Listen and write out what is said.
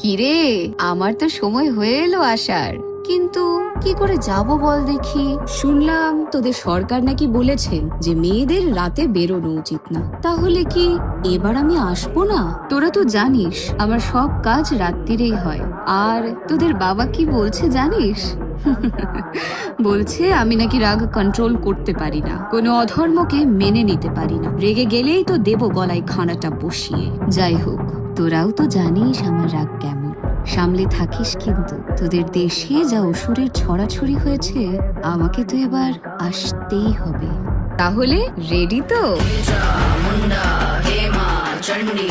কিরে, আমার তো সময় হয়ে এলো আসার, কিন্তু কি করে যাব বল দেখি। শুনলাম তোদের সরকার নাকি বলেছেন যে মেয়েদের রাতে বেরোনো উচিত না। তাহলে কি এবার আমি আসবো না? তোরা তো জানিস আমার সব কাজ রাত্রিরেই হয়। আর তোদের বাবা কি বলছে জানিস? বলছে আমি নাকি রাগ কন্ট্রোল করতে পারি না, কোনো অধর্মকে মেনে নিতে পারি না, রেগে গেলেই তো দেব গলায় খানাটা বসিয়ে। যাই হোক, তোরাও তো জানিস আমার রাগ কেমন, সামলে থাকিস কিন্তু। তোদের দেশে যা অসুরের ছড়াছড়ি হয়েছে, আমাকে তো এবার আসতেই হবে। তাহলে রেডি তো? মুন্ডা হেমা চণ্ডী